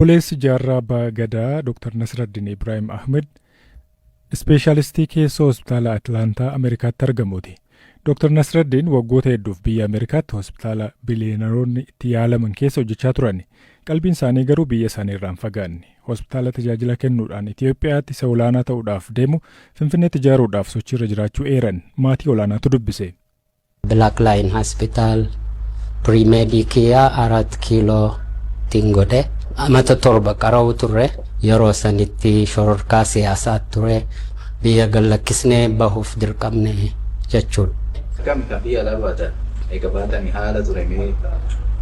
Obboleessi jarraa abba gaddaa Dr. Nasraddin Ibrahim Ahmed ispeeshaalistii keessoo hospitaala Atlaantaa Ameerikaatti argamuuti. Dr. Nasraddin waggoota hedduuf biyya Ameerikaatti hospitaala biliyeenaroonni itti yaalaman keessa hojjechaa turan. Qalbiin isaanii garuu biyya isaanii irraan fagaanne. Hospitaala tajaajila kennuudhaan Itoophiyaatti isa olaanaa ta'uudhaaf deemu Finfinneetti ijaaruudhaaf sochiirra jiraachuu eeran maatii olaanaatu dubbise. Black Line Hospital Pre-Medicare 4 kiiloo Tingode. Amata torba qara'u turre yeroo sanitti shororkaa siyaasaa ture biyya gallakkisnee bahuuf dirqamne jechuudha. Kam biyya labaata eega baatanii haala turame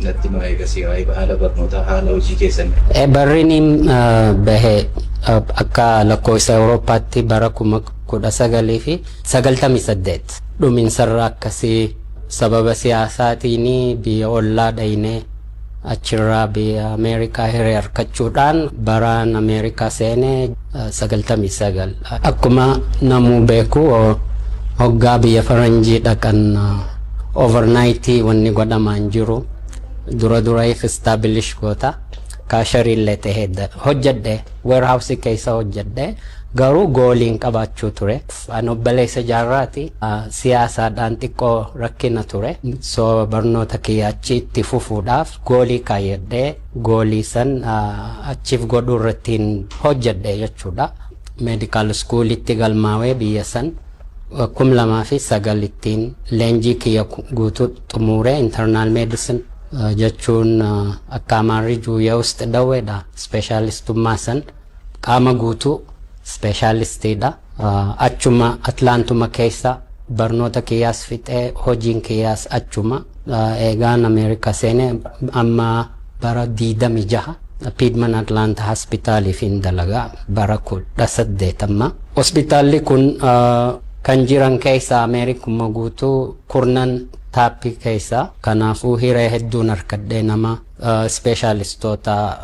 natti nu eegasii haala barnootaa haala hojii keessan. Barriin bahe akka lakkoofsa Awurooppaatti bara 1998 dhumiinsarra akkasii sababa siyaasaatiin biyya ollaa dhayinee achirraa biyya Ameerikaa hiriyarkachuudhaan baraan Ameerikaa seenee 99 akkuma namuu beeku hoggaa biyya faranjii dhaqan overnight wanni godhamaan jiru dura establish goota kaashariillee ta'ee hojjedhe warehouse keessa hojjedhe garuu gooliin qabaachuu ture. An obboleessa jarraati siyaasaadhaan xiqqoo rakkina ture. So barnoota kiyya achitti fufuudhaaf goolii kaayyadhee goolii san achiif godhuu irrattiin hojjedhe jechuudha. Medical schoolitti galmaawee biyya san 2009 leenjii kiyya guutuu xumuree internal medicine jechuun akka amaarri juuyyaa ውስጥ dawweedha. Specialistummaa san qaama guutuu specialistidha. Achuma Atlaantuma keessa barnoota kiyyaas fixee hojiin kiyyaas achuma eegaan Ameerikaa seenee amma bara 26 Piedmont Atlanta Hospitaliif dalagaa bara 18 hospitaalli kun kan jiran keessa Ameerikuma guutuu kurnan taappii keessa kanaafuu hiree hedduun harkadhee nama specialistoota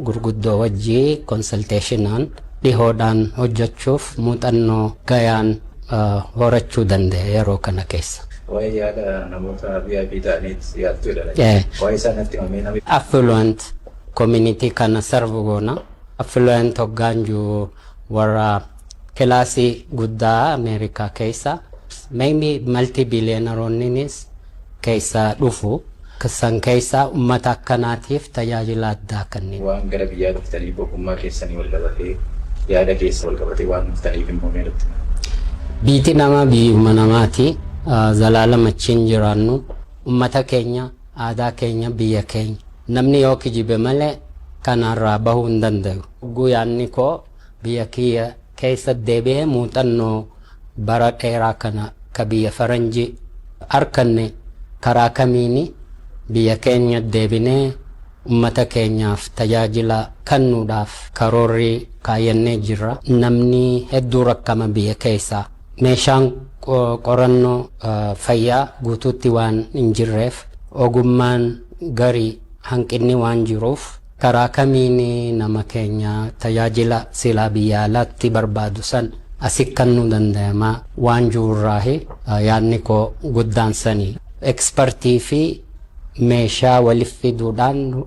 gurguddoo wajjii consultationaan dhihoodhaan hojjechuuf muuxannoo gayaan horachuu danda'e yeroo kana keessa. Waa'ee yaada namoota VIP ta'aniiti yaadduudha. Waa'ee isaanitti himamee affluent community kana serve goona. Affluent hoggaanjuu warra kilaasii guddaa Ameerikaa keessa maybe multi-billionaires keessa dhufu san keessa uummata akkanaatiif tajaajila addaa kanneen. Waan gara biyyaa dhuftanii boqummaa keessanii wal qabatee yaada keessa wal qabatee waan dhuftaniif immoo meelutti. Biiti nama biyyuma namaati. Zalaalama achiin jiraannu uummata keenya aadaa keenya biyya keenya namni yoo kijibe malee kanarraa bahuu hin danda'u. Guyyaanni koo biyya kiyya keessa deebi'ee muuxannoo bara dheeraa kana ka biyya faranjii arkanne karaa kamiini biyya keenya deebinee uummata keenyaaf tajaajila kennuudhaaf karoorri kaayyannee jirra. Namni hedduu rakkama biyya keessaa meeshaan qorannoo fayyaa guutuutti waan hin jirreef ogummaan garii hanqinni waan jiruuf karaa kamiini nama keenya tajaajila silaa biyya alaatti barbaadu san asii kennuu danda'ama waan jirurraahi yaadni koo guddaan sanii expertii fi meeshaa waliif fiduudhaan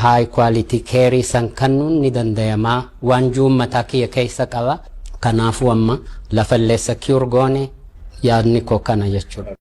high quality care san kennuun ni danda'ama waan jiru mataa kiyya keessa qaba. Kanaafuu amma lafallee secure goone yaadni koo kana jechuudha.